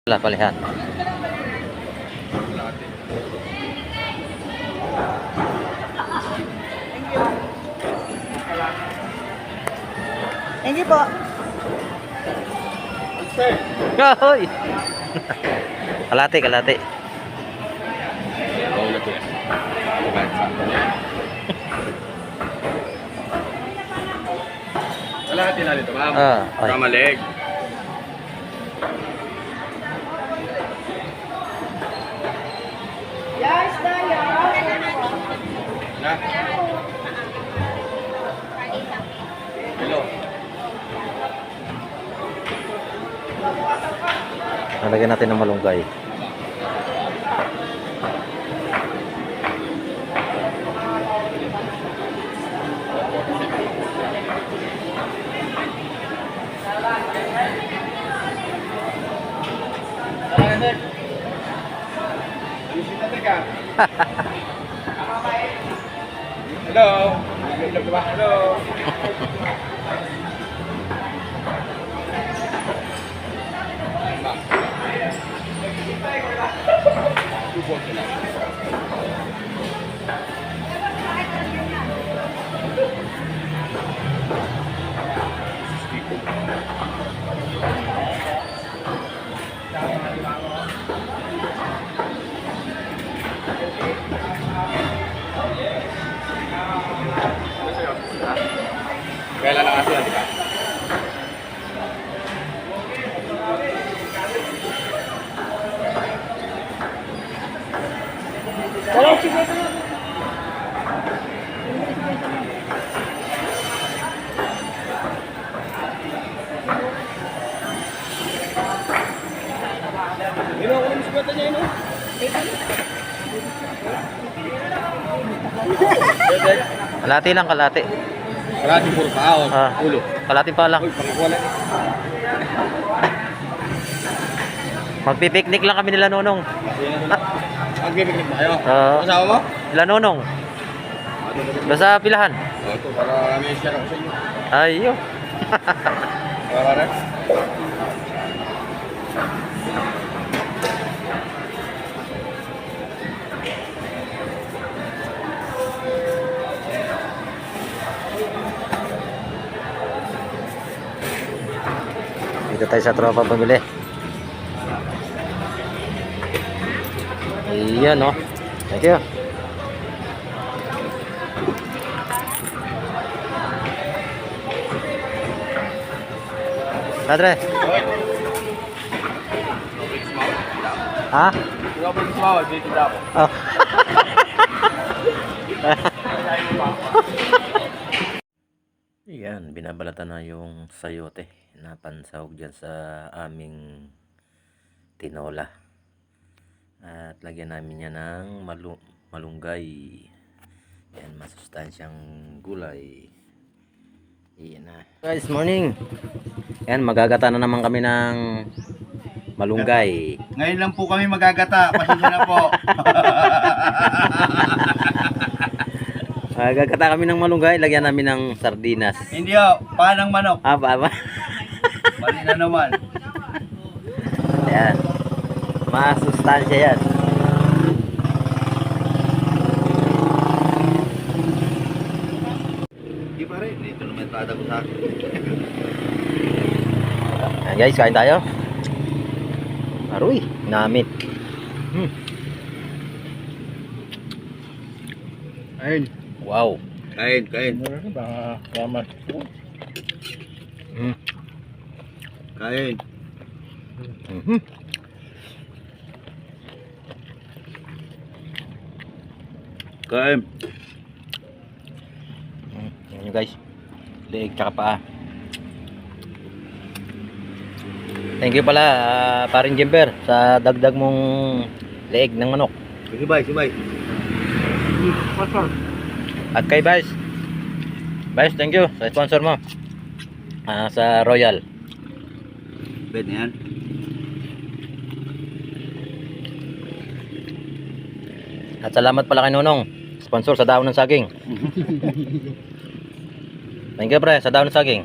Wala palihan. Thank you po. Hoy. Kalate, kalate. Kalahati na dito, ma'am. Ay. Kamalig. Yes, tayo. Na. Hello. Nalagyan natin ng malunggay. Hello. Hello. Kailan na kasi yan, di ba? Wala, sige na. Hindi ako ng sugatan niya, no? Kalate lang, kalate. Kalahati puro pao. Ulo. Kalate pa lang. Uy, pakiwala. Magpipiknik lang kami nila Nonong. Mag-picnic ba kayo? Oo. Kasama mo? Nila Nonong. Basta pilahan. Ito, para may share ako sa inyo. Ayo. Para rin? Dito tayo sa tropa pamili. Ayan, oh. Thank you. Padre. Ha? Ikaw pa sumawag, dito na ako. Oh. Yan, binabalatan na yung sayote na pansahog dyan sa aming tinola. At lagyan namin yan ng malunggay. Yan, masustansyang gulay. Yan na. Guys, morning. Yan, magagata na naman kami ng malunggay. Ngayon lang po kami magagata. Pasensya na po. Magagata kami ng malunggay, lagyan namin ng sardinas. Hindi o, panang manok. Ah, ba? Mali na naman. Yan. Masustansya yan. Hindi pa rin. Dito naman tada ko sa akin. Yan guys, kain tayo. Aroy, namit. Kain. Wow. Kain, kain. Kain. Kain. Yan yun guys. Leeg tsaka paa. Thank you pala, paring Jimber, sa dagdag mong leeg ng manok. Sibay, sibay. At kay Vice. Vice, thank you sa sponsor mo. Sa Royal. Bed na yan. At salamat pala kay Nonong, sponsor sa daon ng saging. Thank you pre, sa daon ng saging.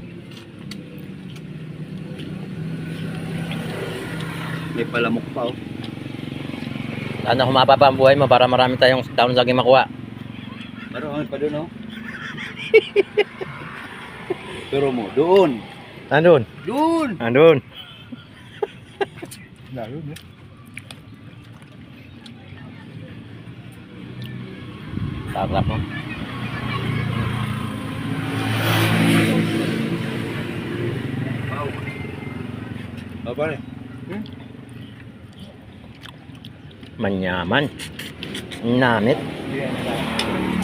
May palamok pa oh. Sana humaba pa ang buhay mo para marami tayong down saging makuha. Meron pa doon oh. Pero mo, doon. Andun. Doon. Andun. Lalo na. Sarap mo. Wow. Oh, pare. Manyaman. Namit. Hindi yan.